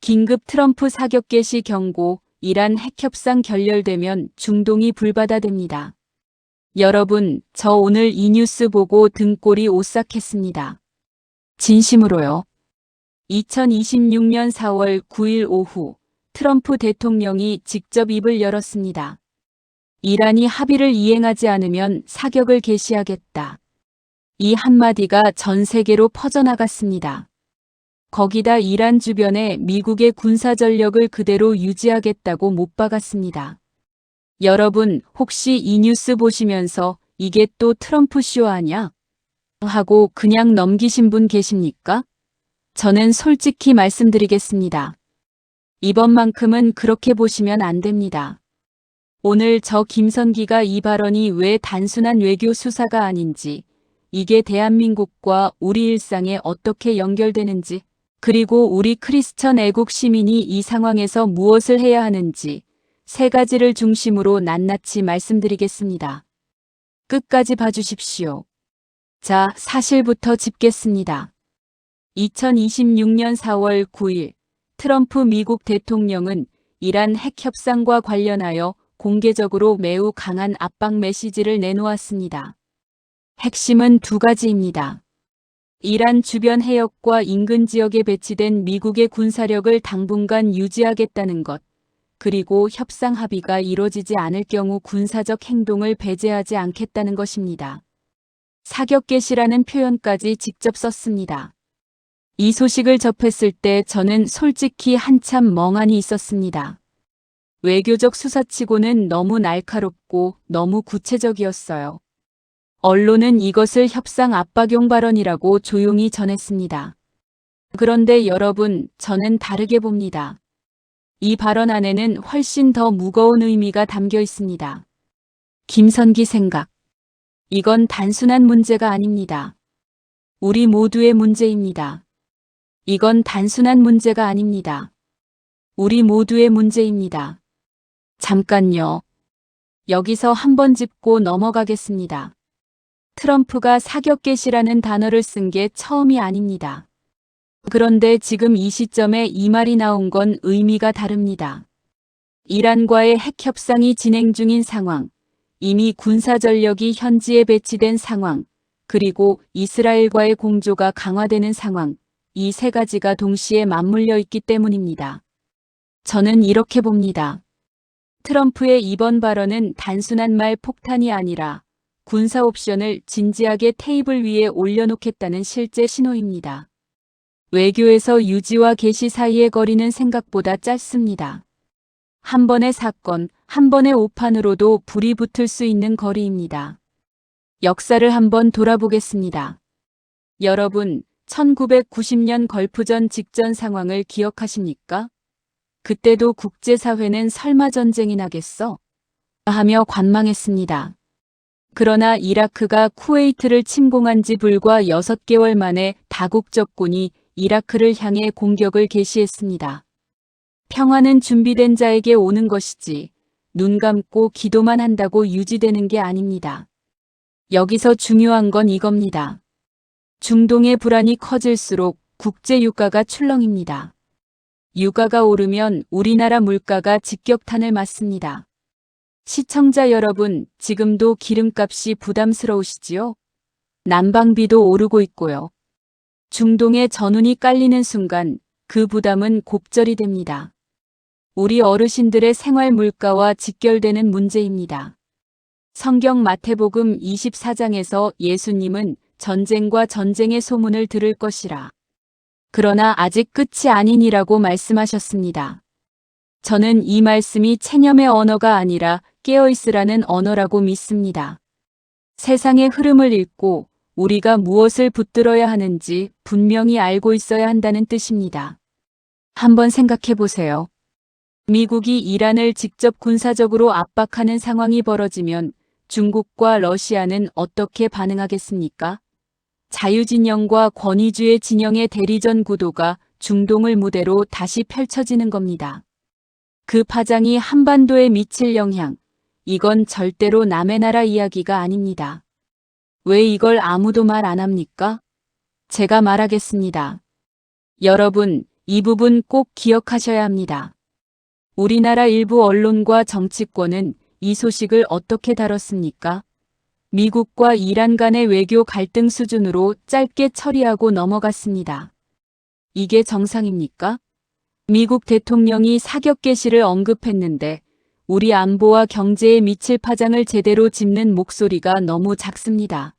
긴급 트럼프 사격 개시 경고, 이란 핵협상 결렬되면 중동이 불바다됩니다. 여러분, 저 오늘 이 뉴스 보고 등골이 오싹했습니다. 진심으로요. 2026년 4월 9일 오후, 트럼프 대통령이 직접 입을 열었습니다. 이란이 합의를 이행하지 않으면 사격을 개시하겠다. 이 한마디가 전 세계로 퍼져나갔습니다. 거기다 이란 주변에 미국의 군사 전력을 그대로 유지하겠다고 못 박았습니다. 여러분, 혹시 이 뉴스 보시면서 이게 또 트럼프 쇼 아냐? 하고 그냥 넘기신 분 계십니까? 저는 솔직히 말씀드리겠습니다. 이번만큼은 그렇게 보시면 안 됩니다. 오늘 저 김선기가 이 발언이 왜 단순한 외교 수사가 아닌지, 이게 대한민국과 우리 일상에 어떻게 연결되는지, 그리고 우리 크리스천 애국 시민이 이 상황에서 무엇을 해야 하는지 세 가지를 중심으로 낱낱이 말씀드리겠습니다. 끝까지 봐주십시오. 자, 사실부터 짚겠습니다. 2026년 4월 9일 트럼프 미국 대통령은 이란 핵협상과 관련하여 공개적으로 매우 강한 압박 메시지를 내놓았습니다. 핵심은 두 가지입니다. 이란 주변 해역과 인근 지역에 배치된 미국의 군사력을 당분간 유지하겠다는 것, 그리고 협상 합의가 이뤄지지 않을 경우 군사적 행동을 배제하지 않겠다는 것입니다. 사격 개시라는 표현까지 직접 썼습니다. 이 소식을 접했을 때 저는 솔직히 한참 멍하니 있었습니다. 외교적 수사치고는 너무 날카롭고 너무 구체적이었어요. 언론은 이것을 협상 압박용 발언이라고 조용히 전했습니다. 그런데 여러분, 저는 다르게 봅니다. 이 발언 안에는 훨씬 더 무거운 의미가 담겨 있습니다. 김선기 생각. 이건 단순한 문제가 아닙니다. 우리 모두의 문제입니다. 이건 단순한 문제가 아닙니다. 우리 모두의 문제입니다. 잠깐요. 여기서 한번 짚고 넘어가겠습니다. 트럼프가 사격 개시라는 단어를 쓴 게 처음이 아닙니다. 그런데 지금 이 시점에 이 말이 나온 건 의미가 다릅니다. 이란과의 핵 협상이 진행 중인 상황, 이미 군사 전력이 현지에 배치된 상황, 그리고 이스라엘과의 공조가 강화되는 상황, 이 세 가지가 동시에 맞물려 있기 때문입니다. 저는 이렇게 봅니다. 트럼프의 이번 발언은 단순한 말 폭탄이 아니라 군사 옵션을 진지하게 테이블 위에 올려놓겠다는 실제 신호입니다. 외교에서 유지와 개시 사이의 거리는 생각보다 짧습니다. 한 번의 사건, 한 번의 오판으로도 불이 붙을 수 있는 거리입니다. 역사를 한번 돌아보겠습니다. 여러분, 1990년 걸프전 직전 상황을 기억하십니까? 그때도 국제사회는 설마 전쟁이 나겠어? 하며 관망했습니다. 그러나 이라크가 쿠웨이트를 침공한 지 불과 6개월 만에 다국적군이 이라크를 향해 공격을 개시했습니다. 평화는 준비된 자에게 오는 것이지 눈 감고 기도만 한다고 유지되는 게 아닙니다. 여기서 중요한 건 이겁니다. 중동의 불안이 커질수록 국제 유가가 출렁입니다. 유가가 오르면 우리나라 물가가 직격탄을 맞습니다. 시청자 여러분, 지금도 기름값이 부담스러우시지요? 난방비도 오르고 있고요. 중동의 전운이 깔리는 순간 그 부담은 곱절이 됩니다. 우리 어르신들의 생활 물가와 직결되는 문제입니다. 성경 마태복음 24장에서 예수님은 전쟁과 전쟁의 소문을 들을 것이라. 그러나 아직 끝이 아니니라고 말씀하셨습니다. 저는 이 말씀이 체념의 언어가 아니라 깨어있으라는 언어라고 믿습니다. 세상의 흐름을 읽고 우리가 무엇을 붙들어야 하는지 분명히 알고 있어야 한다는 뜻입니다. 한번 생각해 보세요. 미국이 이란을 직접 군사적으로 압박하는 상황이 벌어지면 중국과 러시아는 어떻게 반응하겠습니까? 자유진영과 권위주의 진영의 대리전 구도가 중동을 무대로 다시 펼쳐지는 겁니다. 그 파장이 한반도에 미칠 영향, 이건 절대로 남의 나라 이야기가 아닙니다. 왜 이걸 아무도 말 안 합니까? 제가 말하겠습니다. 여러분, 이 부분 꼭 기억하셔야 합니다. 우리나라 일부 언론과 정치권은 이 소식을 어떻게 다뤘습니까? 미국과 이란 간의 외교 갈등 수준으로 짧게 처리하고 넘어갔습니다. 이게 정상입니까? 미국 대통령이 사격 개시를 언급했는데 우리 안보와 경제에 미칠 파장을 제대로 짚는 목소리가 너무 작습니다.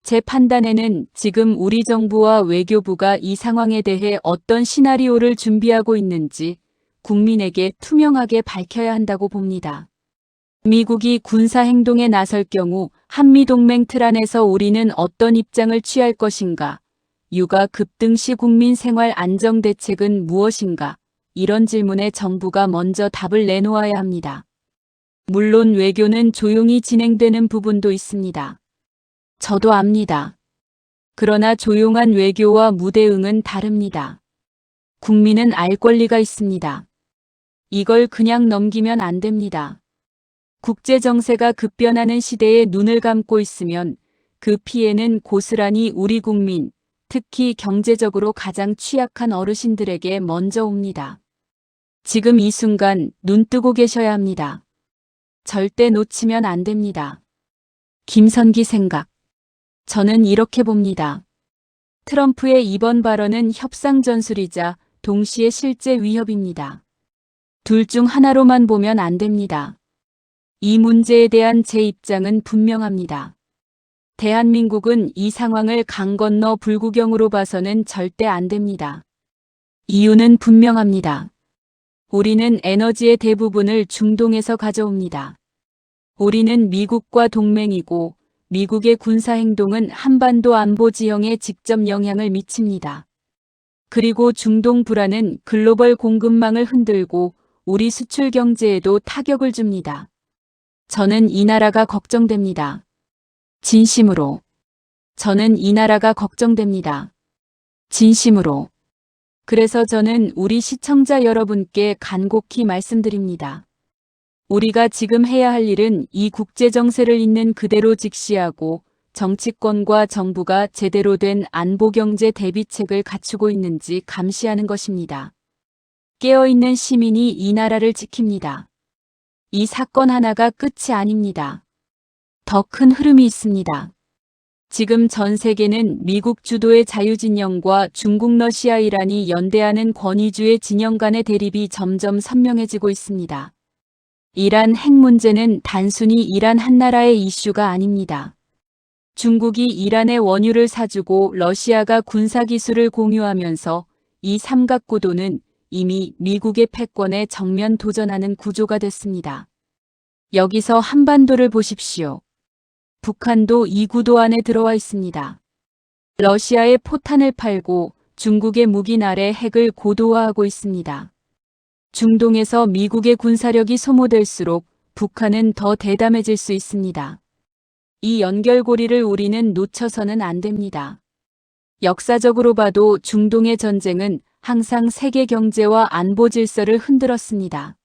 제 판단에는 지금 우리 정부와 외교부가 이 상황에 대해 어떤 시나리오를 준비하고 있는지 국민에게 투명하게 밝혀야 한다고 봅니다. 미국이 군사 행동에 나설 경우 한미동맹 틀 안에서 우리는 어떤 입장을 취할 것인가? 유가 급등 시 국민 생활 안정 대책은 무엇인가? 이런 질문에 정부가 먼저 답을 내놓아야 합니다. 물론 외교는 조용히 진행되는 부분도 있습니다. 저도 압니다. 그러나 조용한 외교와 무대응은 다릅니다. 국민은 알 권리가 있습니다. 이걸 그냥 넘기면 안 됩니다. 국제 정세가 급변하는 시대에 눈을 감고 있으면 그 피해는 고스란히 우리 국민, 특히 경제적으로 가장 취약한 어르신들에게 먼저 옵니다. 지금 이 순간 눈 뜨고 계셔야 합니다. 절대 놓치면 안 됩니다. 김선기 생각. 저는 이렇게 봅니다. 트럼프의 이번 발언은 협상 전술이자 동시에 실제 위협입니다. 둘 중 하나로만 보면 안 됩니다. 이 문제에 대한 제 입장은 분명합니다. 대한민국은 이 상황을 강 건너 불구경으로 봐서는 절대 안 됩니다. 이유는 분명합니다. 우리는 에너지의 대부분을 중동에서 가져옵니다. 우리는 미국과 동맹이고 미국의 군사행동은 한반도 안보 지형에 직접 영향을 미칩니다. 그리고 중동 불안은 글로벌 공급망을 흔들고 우리 수출 경제에도 타격을 줍니다. 저는 이 나라가 걱정됩니다. 진심으로. 저는 이 나라가 걱정됩니다. 진심으로. 그래서 저는 우리 시청자 여러분께 간곡히 말씀드립니다. 우리가 지금 해야 할 일은 이 국제 정세를 있는 그대로 직시하고 정치권과 정부가 제대로 된 안보 경제 대비책을 갖추고 있는지 감시하는 것입니다. 깨어있는 시민이 이 나라를 지킵니다. 이 사건 하나가 끝이 아닙니다. 더 큰 흐름이 있습니다. 지금 전 세계는 미국 주도의 자유진영과 중국, 러시아, 이란이 연대하는 권위주의 진영 간의 대립이 점점 선명해지고 있습니다. 이란 핵 문제는 단순히 이란 한 나라의 이슈가 아닙니다. 중국이 이란의 원유를 사주고 러시아가 군사기술을 공유하면서 이 삼각구도는 이미 미국의 패권에 정면 도전하는 구조가 됐습니다. 여기서 한반도를 보십시오. 북한도 이 구도 안에 들어와 있습니다. 러시아에 포탄을 팔고 중국의 무기 아래 핵을 고도화하고 있습니다. 중동에서 미국의 군사력이 소모될수록 북한은 더 대담해질 수 있습니다. 이 연결고리를 우리는 놓쳐서는 안 됩니다. 역사적으로 봐도 중동의 전쟁은 항상 세계 경제와 안보 질서를 흔들었습니다.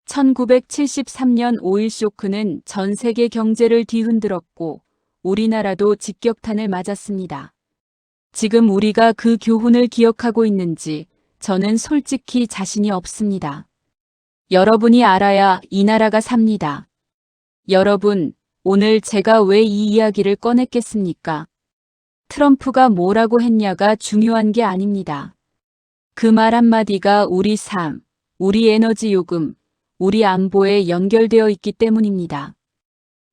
1973년 5.1 쇼크는 전 세계 경제를 뒤흔들었고 우리나라도 직격탄을 맞았습니다. 지금 우리가 그 교훈을 기억하고 있는지 저는 솔직히 자신이 없습니다. 여러분이 알아야 이 나라가 삽니다. 여러분, 오늘 제가 왜 이 이야기를 꺼냈겠습니까? 트럼프가 뭐라고 했냐가 중요한 게 아닙니다. 그 말 한마디가 우리 삶, 우리 에너지 요금, 우리 안보에 연결되어 있기 때문입니다.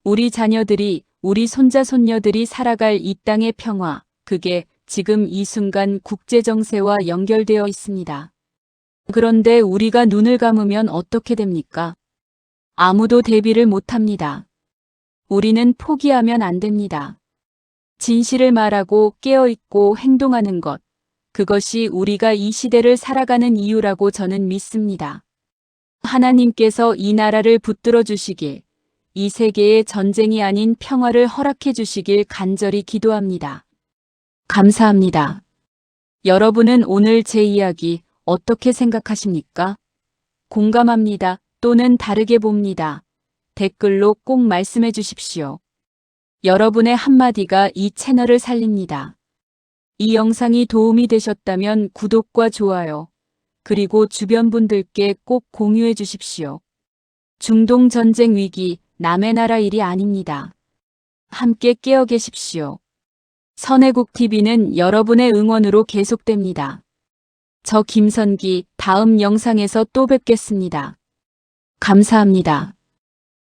우리 자녀들이, 우리 손자 손녀들이 살아갈 이 땅의 평화, 그게 지금 이 순간 국제정세와 연결되어 있습니다. 그런데 우리가 눈을 감으면 어떻게 됩니까? 아무도 대비를 못합니다. 우리는 포기하면 안 됩니다. 진실을 말하고 깨어있고 행동하는 것, 그것이 우리가 이 시대를 살아가는 이유라고 저는 믿습니다. 하나님께서 이 나라를 붙들어 주시길, 이 세계에 전쟁이 아닌 평화를 허락해 주시길 간절히 기도합니다. 감사합니다. 여러분은 오늘 제 이야기 어떻게 생각하십니까? 공감합니다. 또는 다르게 봅니다. 댓글로 꼭 말씀해 주십시오. 여러분의 한마디가 이 채널을 살립니다. 이 영상이 도움이 되셨다면 구독과 좋아요, 그리고 주변 분들께 꼭 공유해 주십시오. 중동 전쟁 위기, 남의 나라 일이 아닙니다. 함께 깨어 계십시오. 선혜국TV는 여러분의 응원으로 계속됩니다. 저 김선기 다음 영상에서 또 뵙겠습니다. 감사합니다.